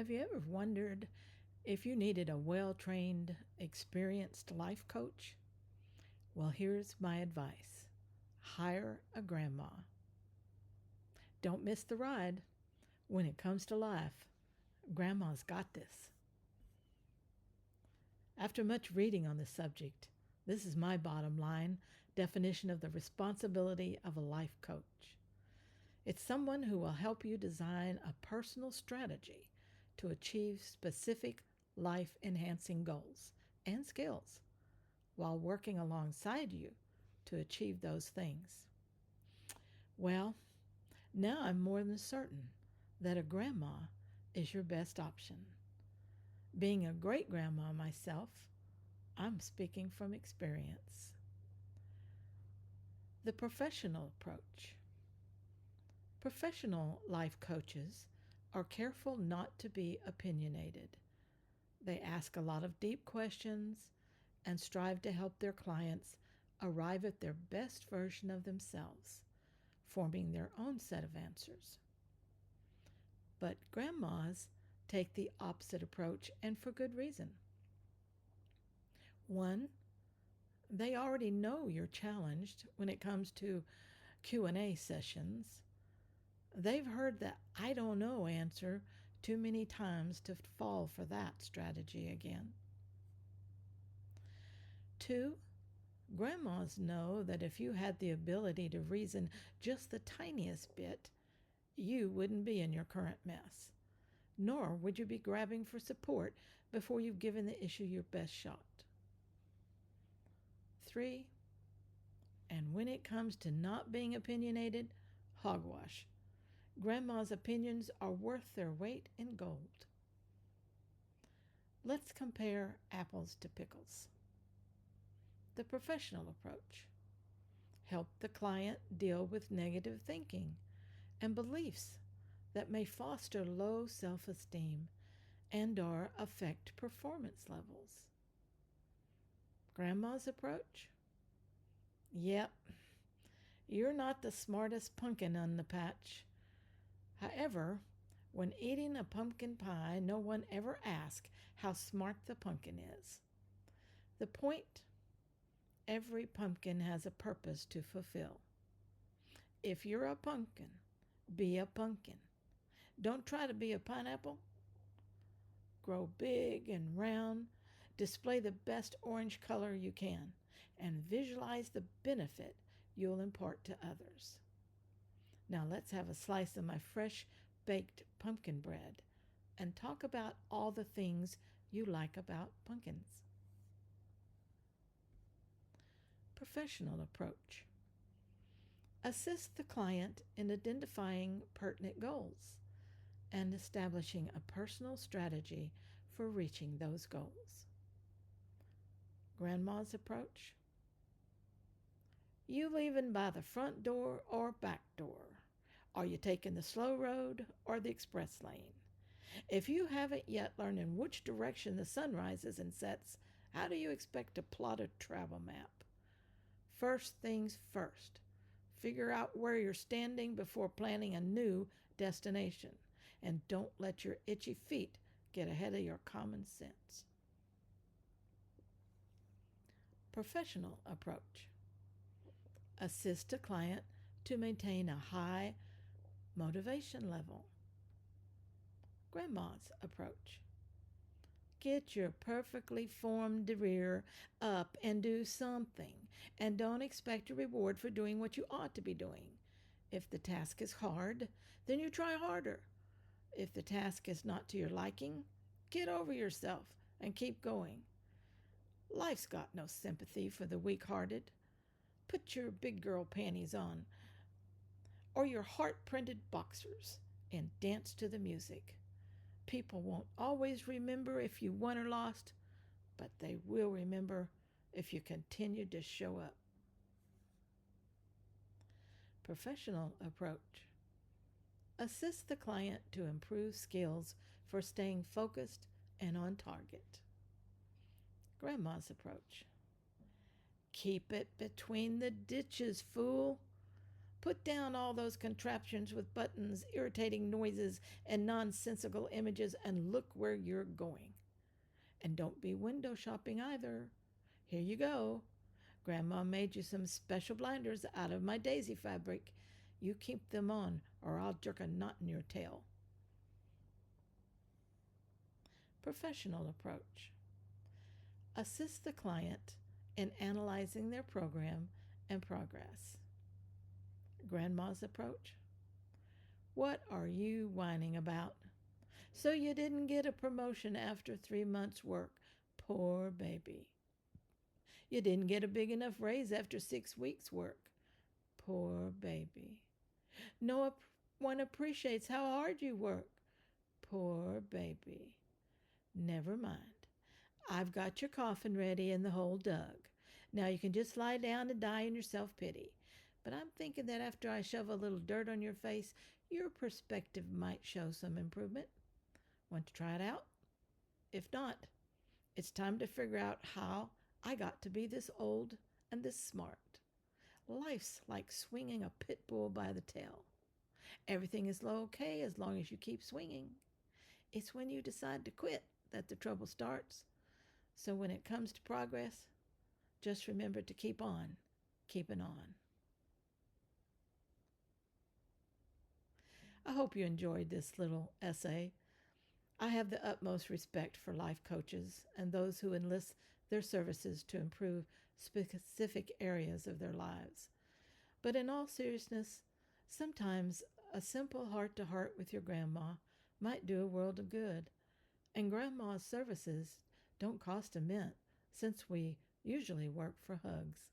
Have you ever wondered if you needed a well trained, experienced life coach? Well, here's my advice: hire a grandma. Don't miss the ride. When it comes to life, grandma's got this. After much reading on the subject, this is my bottom line definition of the responsibility of a life coach. It's someone who will help you design a personal strategy to achieve specific life enhancing goals and skills while working alongside you to achieve those things. Well, now I'm more than certain that a grandma is your best option. Being a great grandma myself, I'm speaking from experience. The professional approach. Professional life coaches are careful not to be opinionated. They ask a lot of deep questions and strive to help their clients arrive at their best version of themselves, forming their own set of answers. But grandmas take the opposite approach, and for good reason. One, they already know you're challenged when it comes to Q&A sessions. They've heard the "I don't know" answer too many times to fall for that strategy again. Two, grandmas know that if you had the ability to reason just the tiniest bit, you wouldn't be in your current mess, nor would you be grabbing for support before you've given the issue your best shot. Three, and when it comes to not being opinionated, hogwash. Grandma's opinions are worth their weight in gold. Let's compare apples to pickles. The professional approach. Help the client deal with negative thinking and beliefs that may foster low self-esteem and/or affect performance levels. Grandma's approach? Yep, you're not the smartest pumpkin on the patch. However, when eating a pumpkin pie, no one ever asks how smart the pumpkin is. The point? Every pumpkin has a purpose to fulfill. If you're a pumpkin, be a pumpkin. Don't try to be a pineapple. Grow big and round, display the best orange color you can, and visualize the benefit you'll impart to others. Now let's have a slice of my fresh baked pumpkin bread and talk about all the things you like about pumpkins. Professional approach. Assist the client in identifying pertinent goals and establishing a personal strategy for reaching those goals. Grandma's approach. You leaving by the front door or back door? Are you taking the slow road or the express lane? If you haven't yet learned in which direction the sun rises and sets, how do you expect to plot a travel map? First things first. Figure out where you're standing before planning a new destination. And don't let your itchy feet get ahead of your common sense. Professional approach. Assist a client to maintain a high motivation level. Grandma's approach. Get your perfectly formed rear up and do something, and don't expect a reward for doing what you ought to be doing. If the task is hard, then you try harder. If the task is not to your liking, get over yourself and keep going. Life's got no sympathy for the weak-hearted. Put your big girl panties on, or your heart-printed boxers, and dance to the music. People won't always remember if you won or lost, but they will remember if you continue to show up. Professional approach. Assist the client to improve skills for staying focused and on target. Grandma's approach. Keep it between the ditches, fool. Put down all those contraptions with buttons, irritating noises, and nonsensical images and look where you're going. And don't be window shopping either. Here you go. Grandma made you some special blinders out of my daisy fabric. You keep them on, or I'll jerk a knot in your tail. Professional approach. Assist the client in analyzing their program and progress. Grandma's approach. What are you whining about? So you didn't get a promotion after 3 months' work. Poor baby. You didn't get a big enough raise after 6 weeks' work. Poor baby. No one appreciates how hard you work. Poor baby. Never mind. I've got your coffin ready and the hole dug. Now you can just lie down and die in your self-pity. But I'm thinking that after I shove a little dirt on your face, your perspective might show some improvement. Want to try it out? If not, it's time to figure out how I got to be this old and this smart. Life's like swinging a pit bull by the tail. Everything is okay as long as you keep swinging. It's when you decide to quit that the trouble starts. So when it comes to progress, just remember to keep on keeping on. I hope you enjoyed this little essay. I have the utmost respect for life coaches and those who enlist their services to improve specific areas of their lives. But in all seriousness, sometimes a simple heart to heart with your grandma might do a world of good. And grandma's services don't cost a mint since we usually work for hugs.